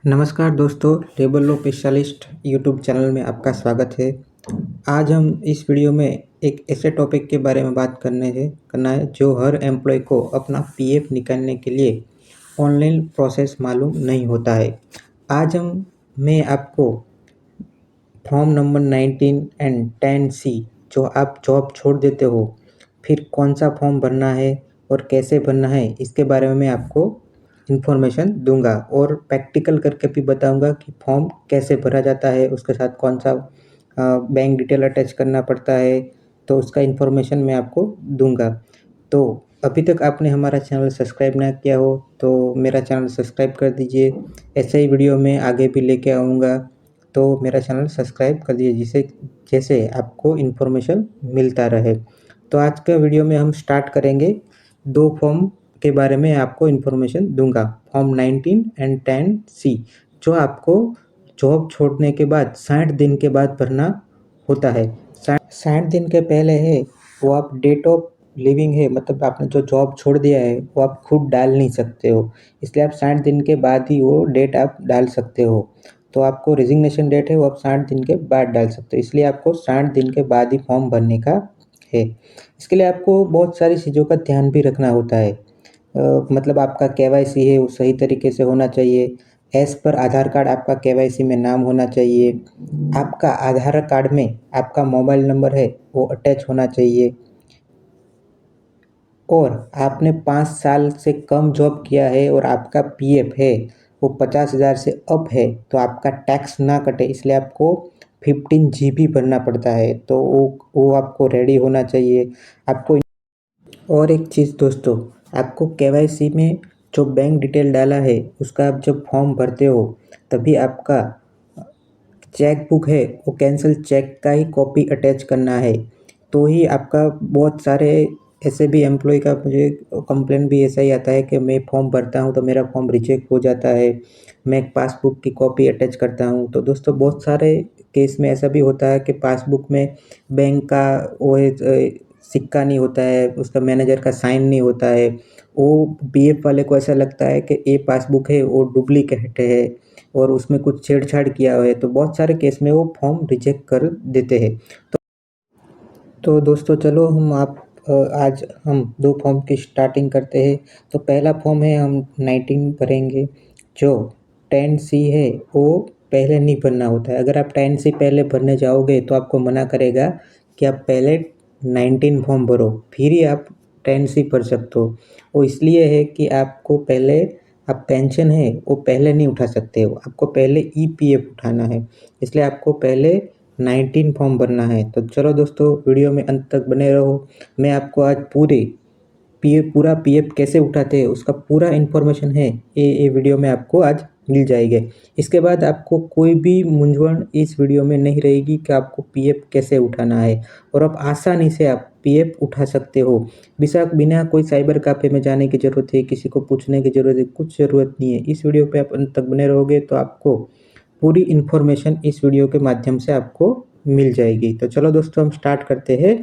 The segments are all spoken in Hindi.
नमस्कार दोस्तों, labour law specialist YouTube channel में आपका स्वागत है। आज हम इस वीडियो में एक ऐसे टॉपिक के बारे में बात करना है जो हर एम्प्लॉय को अपना पीएफ निकालने के लिए ऑनलाइन प्रोसेस मालूम नहीं होता है। आज मैं आपको फॉर्म नंबर 19 एंड 10C जो आप जॉब छोड़ देते हो, फिर कौन सा फॉर्म भरना है और कैसे भरना है, इसके बारे में मैं आपको इन्फॉर्मेशन दूंगा और प्रैक्टिकल करके भी बताऊंगा कि फॉर्म कैसे भरा जाता है, उसके साथ कौन सा बैंक डिटेल अटैच करना पड़ता है, तो उसका इन्फॉर्मेशन मैं आपको दूंगा। तो अभी तक आपने हमारा चैनल सब्सक्राइब ना किया हो तो मेरा चैनल सब्सक्राइब कर दीजिए। ऐसे ही वीडियो मैं आगे भी लेके आऊँगा, तो मेरा चैनल सब्सक्राइब कर दीजिए जिससे जैसे आपको इन्फॉर्मेशन मिलता रहे। तो आज का वीडियो में हम स्टार्ट करेंगे। दो फॉर्म के बारे में आपको इन्फॉर्मेशन दूंगा, फॉर्म 19 एंड 10C जो आपको जॉब छोड़ने के बाद 60 दिन के बाद भरना होता है। 60 दिन के पहले है वो आप डेट ऑफ लिविंग है, मतलब आपने जो जॉब छोड़ दिया है वो आप खुद डाल नहीं सकते हो, इसलिए आप 60 दिन के बाद ही वो डेट आप डाल सकते हो। तो आपको रेजिग्नेशन डेट है वो आप 60 दिन के बाद डाल सकते हो, इसलिए आपको 60 दिन के बाद ही फॉर्म भरने का है। इसके लिए आपको बहुत सारी चीज़ों का ध्यान भी रखना होता है। मतलब आपका केवाईसी है वो सही तरीके से होना चाहिए। एज़ पर आधार कार्ड आपका केवाईसी में नाम होना चाहिए। आपका आधार कार्ड में आपका मोबाइल नंबर है वो अटैच होना चाहिए। और आपने 5 साल से कम जॉब किया है और आपका पीएफ है वो 50,000 से अप है तो आपका टैक्स ना कटे, इसलिए आपको 15 GB भरना पड़ता है। तो वो आपको रेडी होना चाहिए। आपको और एक चीज़ दोस्तों, आपको केवाईसी में जो बैंक डिटेल डाला है उसका आप जब फॉर्म भरते हो तभी आपका चेक बुक है वो कैंसिल चेक का ही कॉपी अटैच करना है, तो ही आपका बहुत सारे ऐसे भी एम्प्लॉय का मुझे कंप्लेंट भी ऐसा ही आता है कि मैं फॉर्म भरता हूँ तो मेरा फॉर्म रिजेक्ट हो जाता है, मैं एक पासबुक की कॉपी अटैच करता हूँ। तो दोस्तों बहुत सारे केस में ऐसा भी होता है कि पासबुक में बैंक का वो सिक्का नहीं होता है, उसका मैनेजर का साइन नहीं होता है। वो पीएफ वाले को ऐसा लगता है कि ये पासबुक है वो डुप्लीकेट है और उसमें कुछ छेड़छाड़ किया हुआ है, तो बहुत सारे केस में वो फॉर्म रिजेक्ट कर देते हैं। तो दोस्तों चलो आज हम दो फॉर्म की स्टार्टिंग करते हैं। तो पहला फॉर्म है हम 19 भरेंगे। जो 10C है वो पहले नहीं भरना होता है। अगर आप 10C पहले भरने जाओगे तो आपको मना करेगा कि आप पहले 19 फॉर्म भरो फिर ही आप 10C भर सकते हो। वो इसलिए है कि आपको पहले आप पेंशन है वो पहले नहीं उठा सकते हो, आपको पहले ईपीएफ उठाना है, इसलिए आपको पहले 19 फॉर्म भरना है। तो चलो दोस्तों वीडियो में अंत तक बने रहो। मैं आपको आज पूरा पीएफ कैसे उठाते हैं उसका पूरा इन्फॉर्मेशन है, ये वीडियो में आपको आज मिल जाएगी। इसके बाद आपको कोई भी मूंझवण इस वीडियो में नहीं रहेगी कि आपको पीएफ कैसे उठाना है और आप आसानी से आप पीएफ उठा सकते हो। बिना कोई साइबर कैफे में जाने की ज़रूरत है, किसी को पूछने की ज़रूरत है, कुछ ज़रूरत नहीं है। इस वीडियो पे आप अंत तक बने रहोगे तो आपको पूरी इन्फॉर्मेशन इस वीडियो के माध्यम से आपको मिल जाएगी। तो चलो दोस्तों हम स्टार्ट करते हैं,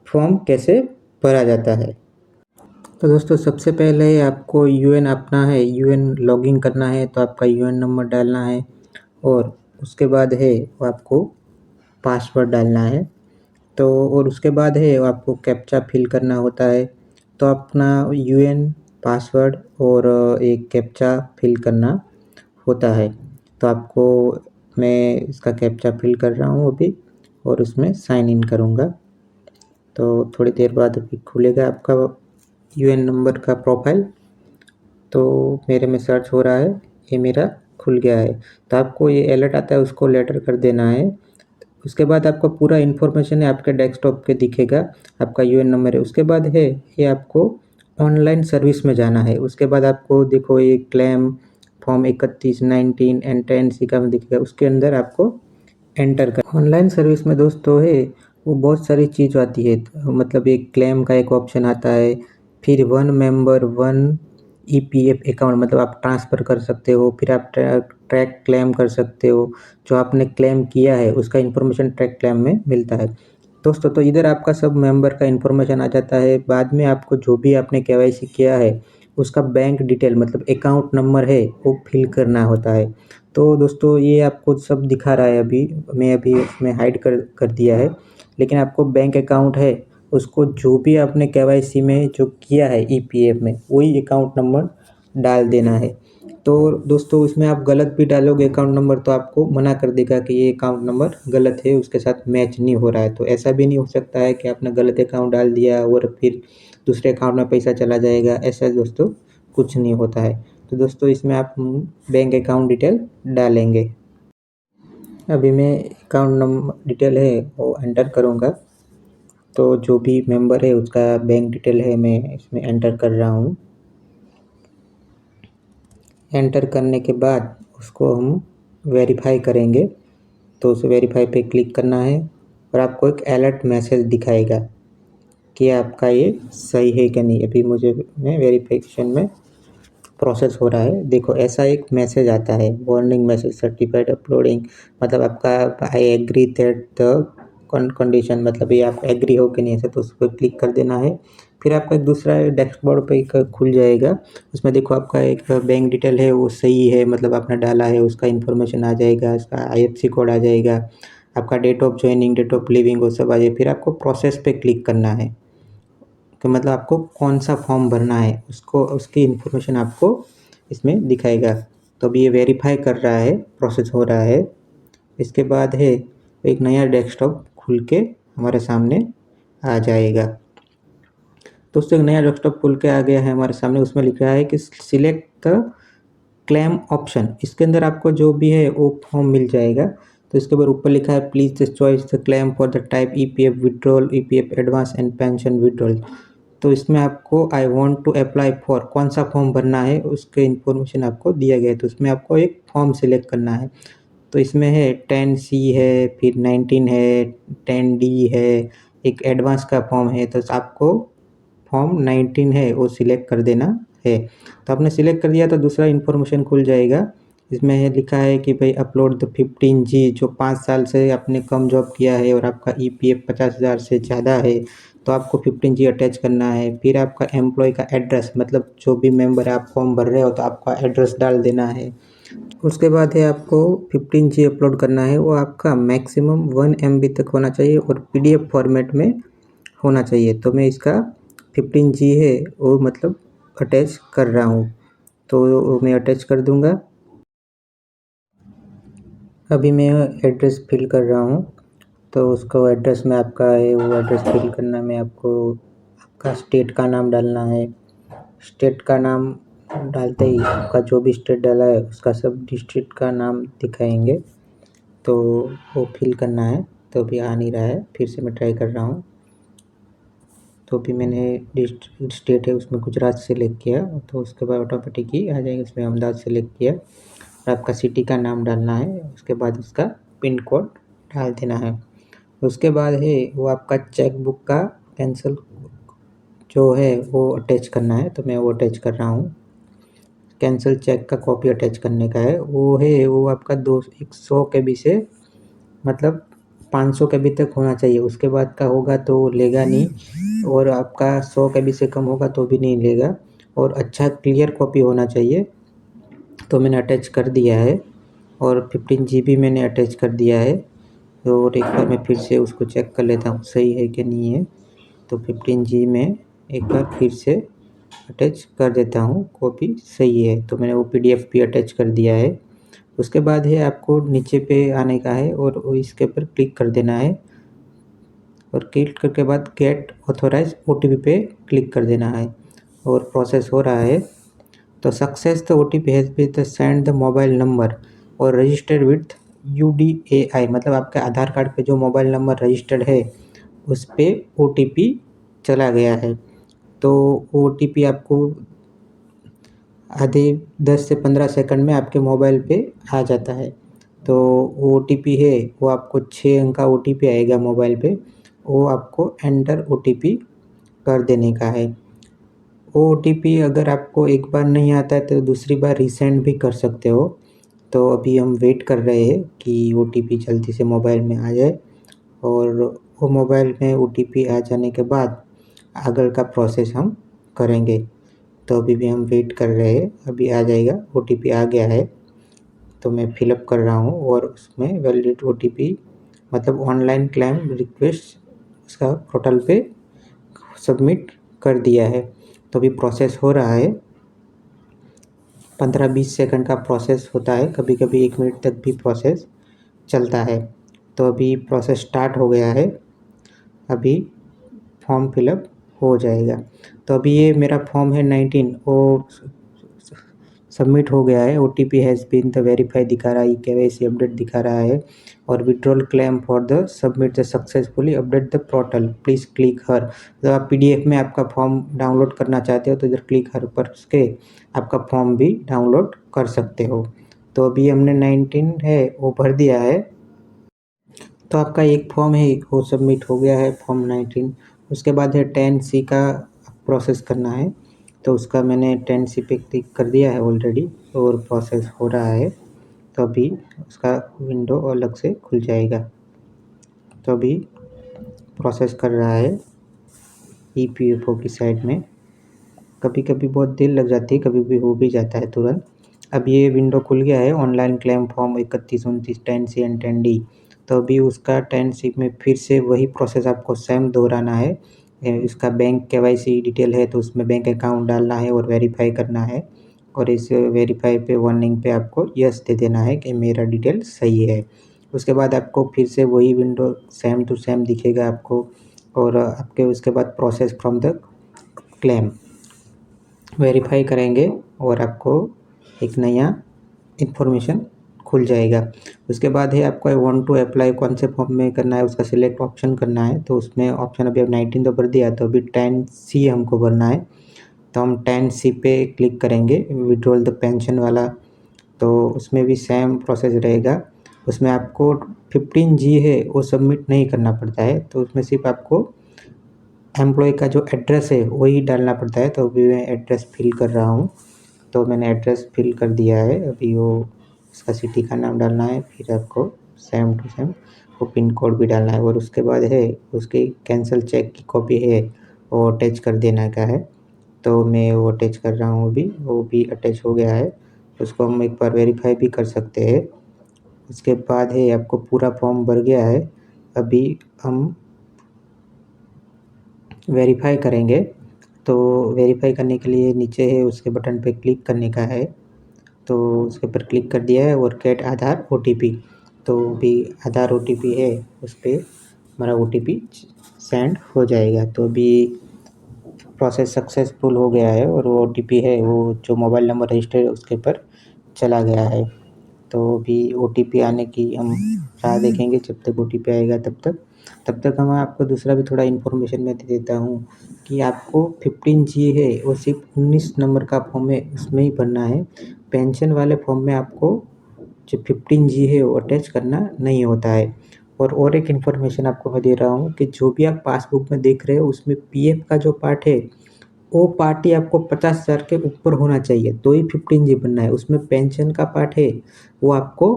फॉर्म कैसे भरा जाता है। तो दोस्तों सबसे पहले आपको यूएन अपना है, यूएन लॉगिन करना है, तो आपका यूएन नंबर डालना है और उसके बाद है वो आपको पासवर्ड डालना है। तो और उसके बाद है वो आपको कैप्चा फिल करना होता है। तो अपना यूएन पासवर्ड और एक कैप्चा फिल करना होता है। तो आपको मैं इसका कैप्चा फिल कर रहा हूँ अभी और उसमें साइन इन करूँगा। तो थोड़ी देर बाद अभी खुलेगा आपका यूएन नंबर का प्रोफाइल। तो मेरे में सर्च हो रहा है, ये मेरा खुल गया है। तो आपको ये अलर्ट आता है उसको लेटर कर देना है। उसके बाद आपका पूरा इन्फॉर्मेशन है आपके डेस्कटॉप पे दिखेगा, आपका यूएन नंबर है। उसके बाद है ये आपको ऑनलाइन सर्विस में जाना है। उसके बाद आपको देखो ये क्लेम फॉर्म 31, 19 एंड 10C का में दिखेगा, उसके अंदर आपको एंटर कर। ऑनलाइन सर्विस में दोस्तों है वो बहुत सारी चीज़ आती है, मतलब एक क्लेम का एक ऑप्शन आता है, फिर one member one EPF account, मतलब आप ट्रांसफ़र कर सकते हो, फिर आप ट्रैक क्लेम कर सकते हो, जो आपने क्लेम किया है उसका इन्फॉर्मेशन ट्रैक क्लेम में मिलता है दोस्तों। तो इधर आपका सब मेंबर का इन्फॉर्मेशन आ जाता है। बाद में आपको जो भी आपने केवाईसी किया है उसका बैंक डिटेल मतलब अकाउंट नंबर है वो फिल करना होता है। तो दोस्तों ये आपको सब दिखा रहा है अभी, मैं अभी उसमें हाइड कर दिया है, लेकिन आपको बैंक अकाउंट है उसको जो भी आपने केवाईसी में जो किया है ईपीएफ में वही अकाउंट नंबर डाल देना है। तो दोस्तों इसमें आप गलत भी डालोगे अकाउंट नंबर तो आपको मना कर देगा कि ये अकाउंट नंबर गलत है, उसके साथ मैच नहीं हो रहा है। तो ऐसा भी नहीं हो सकता है कि आपने गलत अकाउंट डाल दिया और फिर दूसरे अकाउंट में पैसा चला जाएगा, ऐसा दोस्तों कुछ नहीं होता है। तो दोस्तों इसमें आप बैंक अकाउंट डिटेल डालेंगे। अभी मैं अकाउंट नंबर डिटेल है वो एंटर करूँगा। तो जो भी मेंबर है उसका बैंक डिटेल है मैं इसमें एंटर कर रहा हूँ। एंटर करने के बाद उसको हम वेरीफाई करेंगे। तो उस वेरीफाई पे क्लिक करना है और आपको एक अलर्ट मैसेज दिखाएगा कि आपका ये सही है कि नहीं। अभी मैं वेरिफिकेशन में प्रोसेस हो रहा है, देखो ऐसा एक मैसेज आता है, वार्निंग मैसेज सर्टिफाइड अपलोडिंग, मतलब आपका I agree that the condition, मतलब ये आप एग्री हो कि नहीं ऐसा, तो उस पर क्लिक कर देना है। फिर आपका एक दूसरा डैशबोर्ड पे एक खुल जाएगा, उसमें देखो आपका एक बैंक डिटेल है वो सही है, मतलब आपने डाला है उसका इन्फॉर्मेशन आ जाएगा, उसका आईएफएससी कोड आ जाएगा, आपका date of joining, date of living वो सब आ जाए। फिर आपको प्रोसेस पे क्लिक करना है कि मतलब आपको कौन सा फॉर्म भरना है, उसको उसकी इन्फॉर्मेशन आपको इसमें दिखाएगा। तो अभी ये वेरीफाई कर रहा है, प्रोसेस हो रहा है। इसके बाद है एक नया डेस्कटॉप खुल के हमारे सामने आ जाएगा। दोस्तों एक नया डेस्कटॉप खुल के आ गया है हमारे सामने, उसमें लिख रहा है कि सिलेक्ट द क्लेम ऑप्शन। इसके अंदर आपको जो भी है वो फॉर्म मिल जाएगा। तो इसके ऊपर लिखा है please the choice the claim for the type EPF withdrawal, EPF advance and pension withdrawal. तो इसमें आपको I want to apply for कौन सा फॉर्म भरना है उसके इन्फॉर्मेशन आपको दिया गया है। तो उसमें आपको एक फॉर्म सिलेक्ट करना है। तो इसमें है 10C है, फिर 19 है, 10D है, एक एडवांस का फॉर्म है। तो आपको फॉर्म 19 है वो सिलेक्ट कर देना है। तो आपने सिलेक्ट कर दिया तो दूसरा इन्फॉर्मेशन खुल जाएगा। इसमें है लिखा है कि भाई अपलोड द 15G, जो 5 साल से आपने कम जॉब किया है और आपका ईपीएफ 50,000 से ज़्यादा है तो आपको 15G अटैच करना है। फिर आपका एम्प्लॉय का एड्रेस, मतलब जो भी मेंबर है आप फॉर्म भर रहे हो तो आपका एड्रेस डाल देना है। उसके बाद है आपको 15G अपलोड करना है, वो आपका मैक्सिमम 1 MB तक होना चाहिए और पीडीएफ फॉर्मेट में होना चाहिए। तो मैं इसका 15G है वो मतलब अटैच कर रहा हूँ, तो मैं अटैच कर दूँगा। अभी मैं एड्रेस फिल कर रहा हूँ, तो उसको एड्रेस में आपका है वो एड्रेस फिल करना में आपको आपका स्टेट का नाम डालना है। स्टेट का नाम डालते ही आपका जो भी स्टेट डाला है उसका सब डिस्ट्रिक्ट का नाम दिखाएंगे, तो वो फिल करना है। तो अभी आ नहीं रहा है, फिर से मैं ट्राई कर रहा हूँ। तो भी मैंने स्टेट है उसमें गुजरात सेलेक्ट किया, तो उसके बाद ऑटोमेटिक ही आ जाएगा, उसमें अहमदाबाद सेलेक्ट किया और आपका सिटी का नाम डालना है। उसके बाद उसका पिन कोड डाल देना है। उसके बाद है वो आपका चेक बुक का कैंसिल जो है वो अटैच करना है, तो मैं वो अटैच कर रहा हूँ। कैंसिल चेक का कॉपी अटैच करने का है, वो है वो आपका 100 KB से मतलब 500 KB तक होना चाहिए, उसके बाद का होगा तो लेगा नहीं, और आपका 100 KB से कम होगा तो भी नहीं लेगा, और अच्छा क्लियर कॉपी होना चाहिए। तो मैंने अटैच कर दिया है और 15 GB मैंने अटैच कर दिया है। और एक बार मैं फिर से उसको चेक कर लेता हूँ सही है कि नहीं है। तो 15G में एक बार फिर से अटैच कर देता हूँ, कॉपी सही है, तो मैंने वो PDF भी अटैच कर दिया है। उसके बाद है आपको नीचे पे आने का है और इसके ऊपर क्लिक कर देना है, और क्लिक करके बाद गेट ऑथोराइज OTP पे क्लिक कर देना है और प्रोसेस हो रहा है। तो success the OTP has been send the mobile number और रजिस्टर्ड विथ UDAI, मतलब आपके आधार कार्ड पे जो मोबाइल नंबर रजिस्टर्ड है उस पर OTP चला गया है। तो OTP आपको आधे 10 से 15 सेकंड में आपके मोबाइल पे आ जाता है। तो OTP है वो आपको 6 अंक का OTP आएगा मोबाइल पे, वो आपको एंटर OTP कर देने का है। वो OTP अगर आपको एक बार नहीं आता है तो दूसरी बार रीसेंड भी कर सकते हो। तो अभी हम वेट कर रहे हैं कि OTP जल्दी से मोबाइल में आ जाए, और वो मोबाइल में OTP आ जाने के बाद आगे का प्रोसेस हम करेंगे। तो अभी भी हम वेट कर रहे हैं, अभी आ जाएगा। OTP आ गया है तो मैं फिलअप कर रहा हूँ और उसमें वैलिड OTP मतलब ऑनलाइन क्लेम रिक्वेस्ट उसका पोर्टल पे सबमिट कर दिया है। तो अभी प्रोसेस हो रहा है, 15-20 सेकंड का प्रोसेस होता है, कभी कभी 1 मिनट तक भी प्रोसेस चलता है। तो अभी प्रोसेस स्टार्ट हो गया है, अभी फॉर्म फिलअप हो जाएगा। तो अभी ये मेरा फॉर्म है 19 वो सबमिट हो गया है। OTP has been the verify दिखा रहा है, KYC अपडेट दिखा रहा है और withdrawal claim for the submit the successfully update the portal please click here. जब आप PDF में आपका फॉर्म डाउनलोड करना चाहते हो तो इधर क्लिक हर पर उसके आपका फॉर्म भी डाउनलोड कर सकते हो। तो अभी हमने 19 है वो भर दिया है, तो आपका एक फॉर्म है वो सबमिट हो गया है, फॉर्म 19। उसके बाद है 10C का प्रोसेस करना है, तो उसका मैंने 10C पे क्लिक कर दिया है ऑलरेडी और प्रोसेस हो रहा है। तो अभी उसका विंडो अलग से खुल जाएगा। तो अभी प्रोसेस कर रहा है EPFO की साइड में, कभी कभी बहुत देर लग जाती है, कभी भी हो भी जाता है तुरंत। अब ये विंडो खुल गया है, online claim form 3129 10C and 10D। तो अभी उसका 10C में फिर से वही प्रोसेस आपको सेम दोहराना है। इसका बैंक KYC डिटेल है तो उसमें बैंक अकाउंट डालना है और वेरीफाई करना है, और इस वेरीफाई पे वार्निंग पे आपको यस दे देना है कि मेरा डिटेल सही है। उसके बाद आपको फिर से वही विंडो सेम टू सेम दिखेगा आपको, और आपके उसके बाद process from the claim verify करेंगे और आपको एक नया इन्फॉर्मेशन खुल जाएगा। उसके बाद है आपको वांट टू अप्लाई कौन से फॉर्म में करना है, उसका सिलेक्ट ऑप्शन करना है। तो उसमें ऑप्शन अभी 19 तो भर दिया, तो अभी 10C हमको भरना है। तो हम 10C पे क्लिक करेंगे, विड्रॉल द पेंशन वाला। तो उसमें भी सेम प्रोसेस रहेगा, उसमें आपको 15G है वो सबमिट नहीं करना पड़ता है, तो उसमें सिर्फ आपको एम्प्लॉय का जो एड्रेस है वही डालना पड़ता है। तो अभी मैं एड्रेस फिल कर रहा हूँ, तो मैंने एड्रेस फिल कर दिया है। अभी वो उसका सिटी का नाम डालना है, फिर आपको सेम टू सेम वो पिन कोड भी डालना है, और उसके बाद है उसकी कैंसिल चेक की कॉपी है वो अटैच कर देना का है। तो मैं वो अटैच कर रहा हूँ, अभी वो भी अटैच हो गया है। उसको हम एक बार वेरीफाई भी कर सकते हैं। उसके बाद है आपको पूरा फॉर्म भर गया है, अभी हम वेरीफाई करेंगे। तो वेरीफाई करने के लिए नीचे है उसके बटन पे क्लिक करने का है, तो उसके ऊपर क्लिक कर दिया है और गेट आधार OTP। तो भी आधार OTP है उस पर हमारा OTP सेंड हो जाएगा। तो अभी प्रोसेस सक्सेसफुल हो गया है और वो OTP है वो जो मोबाइल नंबर रजिस्टर है उसके ऊपर चला गया है। तो अभी OTP आने की हम राह देखेंगे, जब तक OTP आएगा तब तक हम आपको दूसरा भी थोड़ा इन्फॉर्मेशन मैं दे देता हूँ कि आपको 15G है वो सिर्फ 19 नंबर का फॉर्म है उसमें ही भरना है। पेंशन वाले फॉर्म में आपको जो 15G है वो अटैच करना नहीं होता है। और एक इन्फॉर्मेशन आपको मैं दे रहा हूँ कि जो भी आप पासबुक में देख रहे हो उसमें PF का जो पार्ट है वो पार्ट ही आपको 50,000 के ऊपर होना चाहिए, तो ही 15G बनना है। उसमें पेंशन का पार्ट है वो आपको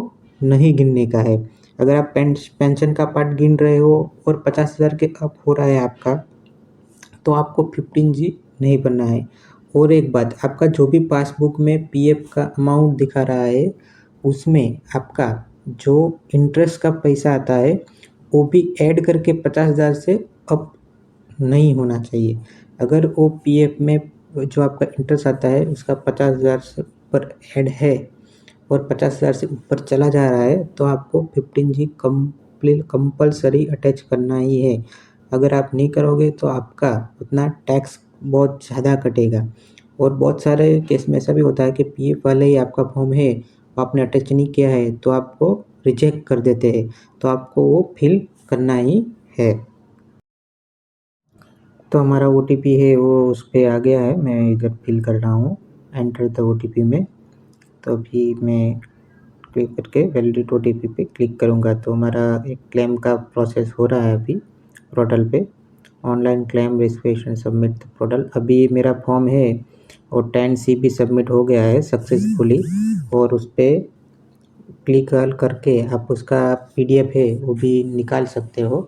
नहीं गिनने का है। अगर आप पेंशन का पार्ट गिन रहे हो और 50,000 के अप हो रहा है आपका, तो आपको 15G नहीं बनना है। और एक बात, आपका जो भी पासबुक में PF का अमाउंट दिखा रहा है उसमें आपका जो इंटरेस्ट का पैसा आता है वो भी ऐड करके 50,000 से अप नहीं होना चाहिए। अगर वो PF में जो आपका इंटरेस्ट आता है उसका 50,000 से ऊपर ऐड है और 50,000 से ऊपर चला जा रहा है तो आपको 15G कंपल्सरी अटैच करना ही है। अगर आप नहीं करोगे तो आपका उतना टैक्स बहुत ज़्यादा कटेगा। और बहुत सारे केस में ऐसा भी होता है कि PF वाले ही आपका फॉर्म है वो आपने अटैच नहीं किया है तो आपको रिजेक्ट कर देते हैं, तो आपको वो फिल करना ही है। तो हमारा OTP है वो उस पर आ गया है, मैं इधर फिल कर रहा हूँ एंटर द OTP में। तो अभी मैं क्लिक करके वैलिडेट OTP पे क्लिक करूँगा तो हमारा एक क्लेम का प्रोसेस हो रहा है अभी पोर्टल पे। Online claim registration submit the portal, अभी मेरा फॉर्म है और 10C भी सबमिट हो गया है सक्सेसफुली, और उस पर क्लिक करके आप उसका PDF है वो भी निकाल सकते हो।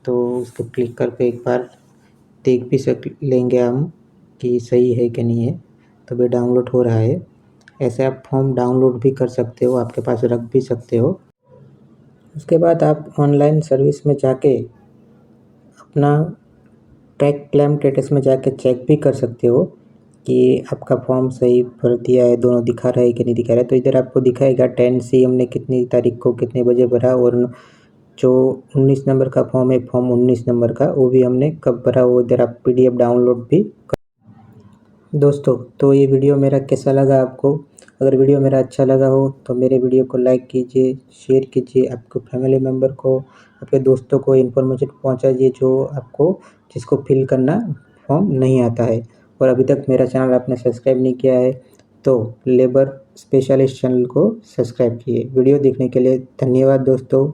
तो उसको क्लिक करके एक बार देख भी लेंगे हम कि सही है कि नहीं है। तो भी डाउनलोड हो रहा है। ऐसे आप फॉर्म डाउनलोड भी कर सकते हो, आपके पास रख भी सकते हो। उसके बाद आप ऑनलाइन सर्विस में जाके अपना ट्रैक क्लेम स्टेटस में जाके चेक भी कर सकते हो कि आपका फॉर्म सही भर दिया है, दोनों दिखा रहा है कि नहीं दिखा रहा है। तो इधर आपको दिखाएगा 10C हमने कितनी तारीख को कितने बजे भरा, और जो 19 नंबर का फॉर्म है, फॉर्म 19 नंबर का, वो भी हमने कब भरा, वो इधर आप PDF डाउनलोड भी दोस्तों। तो ये वीडियो मेरा कैसा लगा आपको? अगर वीडियो मेरा अच्छा लगा हो तो मेरे वीडियो को लाइक कीजिए, शेयर कीजिए, आपको फैमिली मेम्बर को, आपके दोस्तों को इन्फॉर्मेशन पहुंचाइए जिसको फिल करना फॉर्म नहीं आता है। और अभी तक मेरा चैनल आपने सब्सक्राइब नहीं किया है तो लेबर स्पेशलिस्ट चैनल को सब्सक्राइब किए। वीडियो देखने के लिए धन्यवाद दोस्तों।